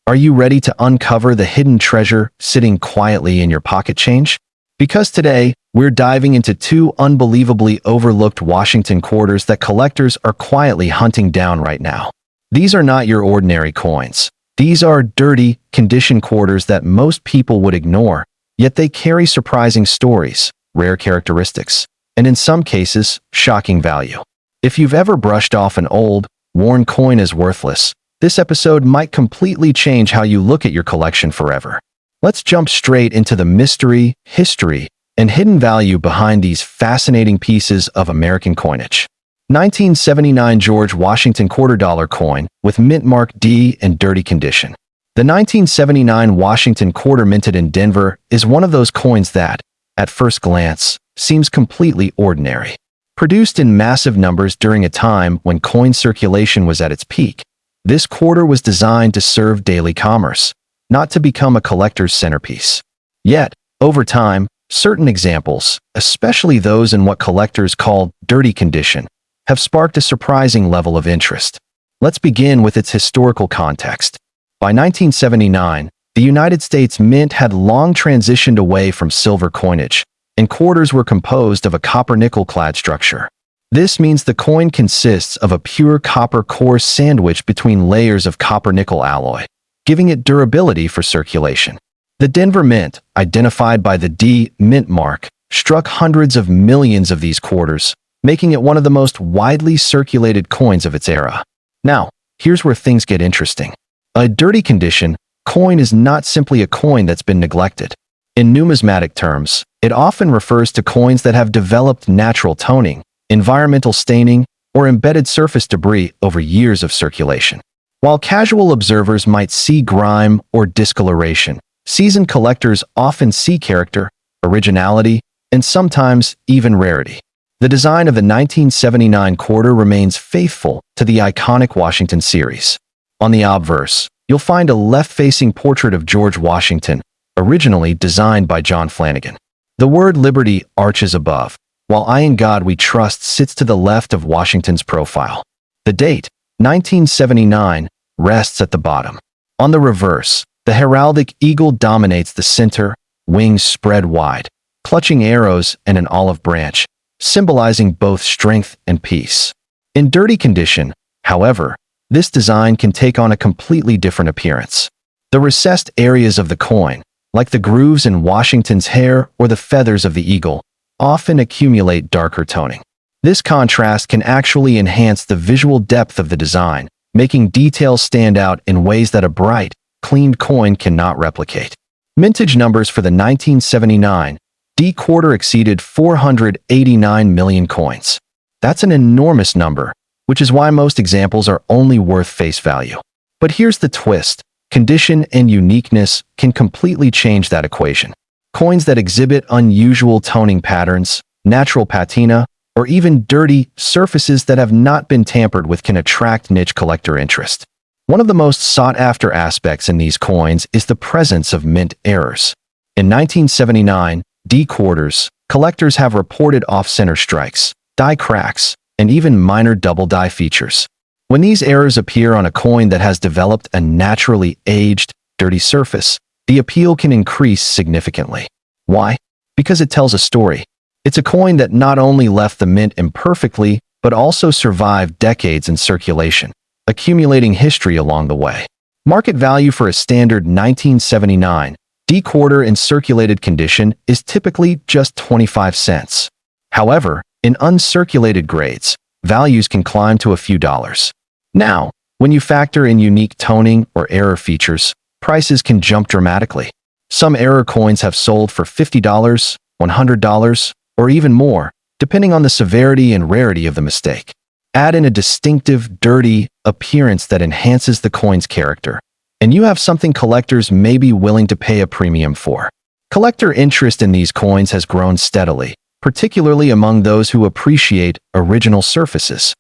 Are you ready to uncover the hidden treasure sitting quietly in your pocket change? Because today, we're diving into two unbelievably overlooked Washington quarters that collectors are quietly hunting down right now. These are not your ordinary coins. These are dirty, condition quarters that most people would ignore, yet they carry surprising stories, rare characteristics, and in some cases, shocking value. If you've ever brushed off an old, worn coin as worthless, this episode might completely change how you look at your collection forever. Let's jump straight into the mystery, history, and hidden value behind these fascinating pieces of American coinage. 1979 George Washington $quarter coin with mint mark D in dirty condition. The 1979 Washington quarter minted in Denver is one of those coins that, at first glance, seems completely ordinary. Produced in massive numbers during a time when coin circulation was at its peak, this quarter was designed to serve daily commerce, not to become a collector's centerpiece. Yet, over time, certain examples, especially those in what collectors call dirty condition, have sparked a surprising level of interest. Let's begin with its historical context. By 1979, the United States Mint had long transitioned away from silver coinage, and quarters were composed of a copper-nickel-clad structure. This means the coin consists of a pure copper core sandwiched between layers of copper-nickel alloy, giving it durability for circulation. The Denver Mint, identified by the D mint mark, struck hundreds of millions of these quarters, making it one of the most widely circulated coins of its era. Now, here's where things get interesting. A dirty condition coin is not simply a coin that's been neglected. In numismatic terms, it often refers to coins that have developed natural toning, environmental staining, or embedded surface debris over years of circulation. While casual observers might see grime or discoloration, seasoned collectors often see character, originality, and sometimes even rarity. The design of the 1979 quarter remains faithful to the iconic Washington series. On the obverse, you'll find a left-facing portrait of George Washington, originally designed by John Flanagan. The word Liberty arches above, while I in God We Trust sits to the left of Washington's profile. The date, 1979, rests at the bottom. On the reverse, the heraldic eagle dominates the center, wings spread wide, clutching arrows and an olive branch, symbolizing both strength and peace. In dirty condition, however, this design can take on a completely different appearance. The recessed areas of the coin, like the grooves in Washington's hair or the feathers of the eagle, often accumulate darker toning. This contrast can actually enhance the visual depth of the design, making details stand out in ways that a bright, cleaned coin cannot replicate. Mintage numbers for the 1979 D quarter exceeded 489 million coins. That's an enormous number, which is why most examples are only worth face value. But here's the twist. Condition and uniqueness can completely change that equation. Coins that exhibit unusual toning patterns, natural patina, or even dirty surfaces that have not been tampered with can attract niche collector interest. One of the most sought-after aspects in these coins is the presence of mint errors. In 1979, D quarters, collectors have reported off-center strikes, die cracks, and even minor double die features. When these errors appear on a coin that has developed a naturally aged, dirty surface, the appeal can increase significantly. Why? Because it tells a story. It's a coin that not only left the mint imperfectly, but also survived decades in circulation, accumulating history along the way. Market value for a standard 1979 D quarter in circulated condition is typically just 25 cents. However, in uncirculated grades, values can climb to a few dollars. Now, when you factor in unique toning or error features, prices can jump dramatically. Some error coins have sold for $50, $100, or even more, depending on the severity and rarity of the mistake. Add in a distinctive, dirty appearance that enhances the coin's character, and you have something collectors may be willing to pay a premium for. Collector interest in these coins has grown steadily, particularly among those who appreciate original surfaces.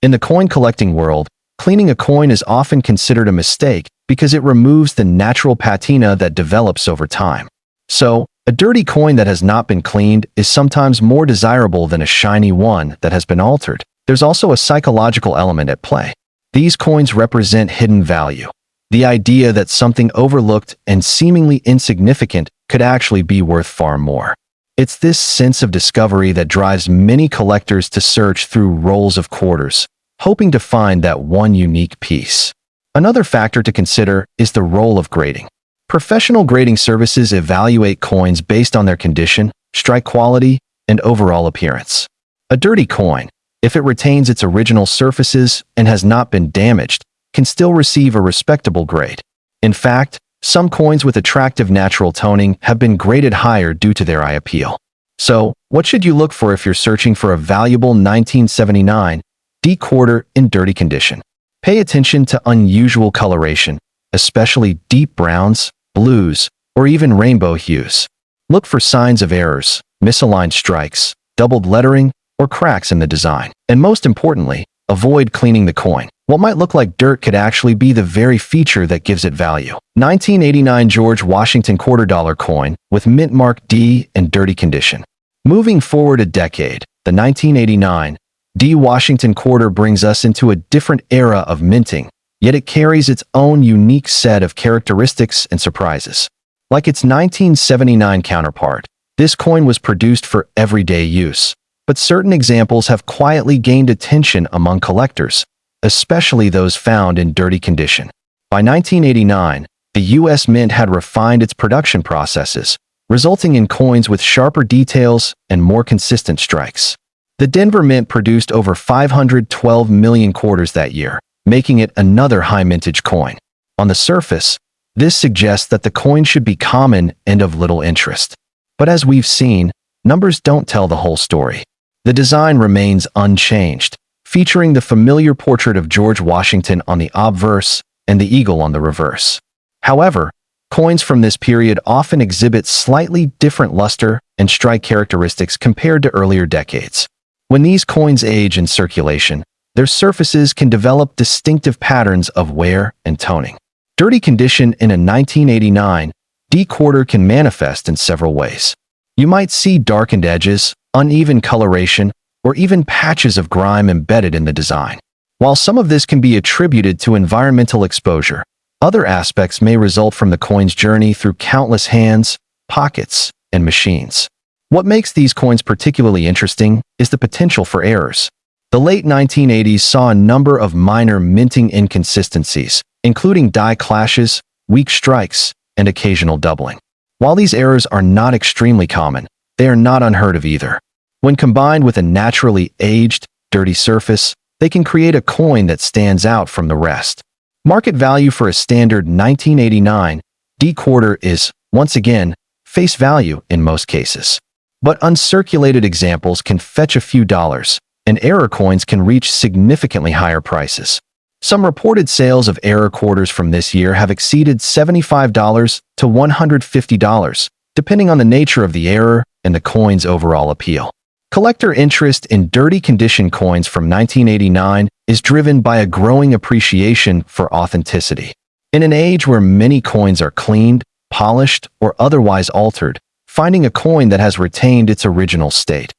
In the coin collecting world, cleaning a coin is often considered a mistake because it removes the natural patina that develops over time. So, a dirty coin that has not been cleaned is sometimes more desirable than a shiny one that has been altered. There's also a psychological element at play. These coins represent hidden value. The idea that something overlooked and seemingly insignificant could actually be worth far more. It's this sense of discovery that drives many collectors to search through rolls of quarters, hoping to find that one unique piece. Another factor to consider is the role of grading. Professional grading services evaluate coins based on their condition, strike quality, and overall appearance. A dirty coin, if it retains its original surfaces and has not been damaged, can still receive a respectable grade. In fact, some coins with attractive natural toning have been graded higher due to their eye appeal. So, what should you look for if you're searching for a valuable 1979 D quarter in dirty condition? Pay attention to unusual coloration, especially deep browns, blues, or even rainbow hues. Look for signs of errors, misaligned strikes, doubled lettering, or cracks in the design. And most importantly, avoid cleaning the coin. What might look like dirt could actually be the very feature that gives it value. 1989 George Washington $quarter coin with mint mark D in dirty condition. Moving forward a decade, the 1989 D Washington quarter brings us into a different era of minting, yet it carries its own unique set of characteristics and surprises. Like its 1979 counterpart, this coin was produced for everyday use, but certain examples have quietly gained attention among collectors, especially those found in dirty condition. By 1989, the U.S. Mint had refined its production processes, resulting in coins with sharper details and more consistent strikes. The Denver Mint produced over 512 million quarters that year, making it another high mintage coin. On the surface, this suggests that the coin should be common and of little interest. But as we've seen, numbers don't tell the whole story. The design remains unchanged, featuring the familiar portrait of George Washington on the obverse and the eagle on the reverse. However, coins from this period often exhibit slightly different luster and strike characteristics compared to earlier decades. When these coins age in circulation, their surfaces can develop distinctive patterns of wear and toning. Dirty condition in a 1989 D quarter can manifest in several ways. You might see darkened edges, uneven coloration, or even patches of grime embedded in the design. While some of this can be attributed to environmental exposure, other aspects may result from the coin's journey through countless hands, pockets, and machines. What makes these coins particularly interesting is the potential for errors. The late 1980s saw a number of minor minting inconsistencies, including die clashes, weak strikes, and occasional doubling. While these errors are not extremely common, they are not unheard of either. When combined with a naturally aged, dirty surface, they can create a coin that stands out from the rest. Market value for a standard 1989 D quarter is, once again, face value in most cases. But uncirculated examples can fetch a few dollars, and error coins can reach significantly higher prices. Some reported sales of error quarters from this year have exceeded $75 to $150, depending on the nature of the error and the coin's overall appeal. Collector interest in dirty condition coins from 1989 is driven by a growing appreciation for authenticity. In an age where many coins are cleaned, polished, or otherwise altered, finding a coin that has retained its original state,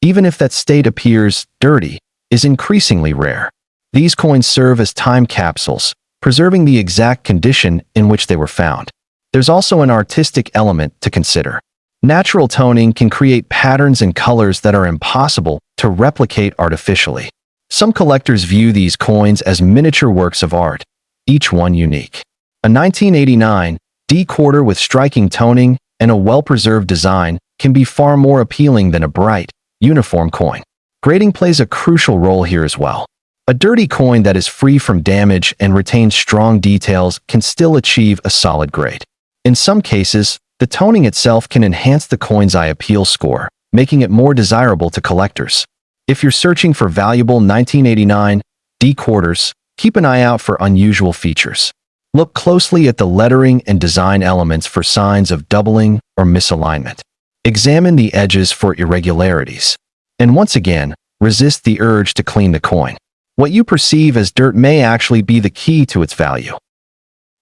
even if that state appears dirty, is increasingly rare. These coins serve as time capsules, preserving the exact condition in which they were found. There's also an artistic element to consider. Natural toning can create patterns and colors that are impossible to replicate artificially. Some collectors view these coins as miniature works of art, each one unique. A 1989 D quarter with striking toning and a well-preserved design can be far more appealing than a bright, uniform coin. Grading plays a crucial role here as well. A dirty coin that is free from damage and retains strong details can still achieve a solid grade. In some cases, the toning itself can enhance the coin's eye appeal score, making it more desirable to collectors. If you're searching for valuable 1989 D quarters, keep an eye out for unusual features. Look closely at the lettering and design elements for signs of doubling or misalignment. Examine the edges for irregularities. And once again, resist the urge to clean the coin. What you perceive as dirt may actually be the key to its value.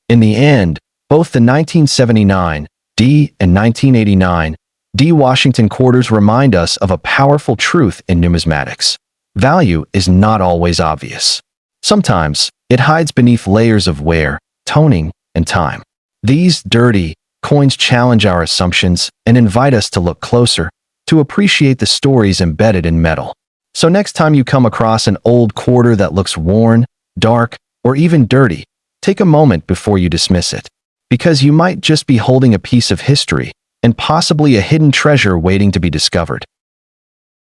In the end, both the 1979 D and 1989 D Washington quarters remind us of a powerful truth in numismatics. Value is not always obvious. Sometimes, it hides beneath layers of wear, toning, and time. These dirty coins challenge our assumptions and invite us to look closer, to appreciate the stories embedded in metal. So next time you come across an old quarter that looks worn, dark, or even dirty, take a moment before you dismiss it, because you might just be holding a piece of history and possibly a hidden treasure waiting to be discovered.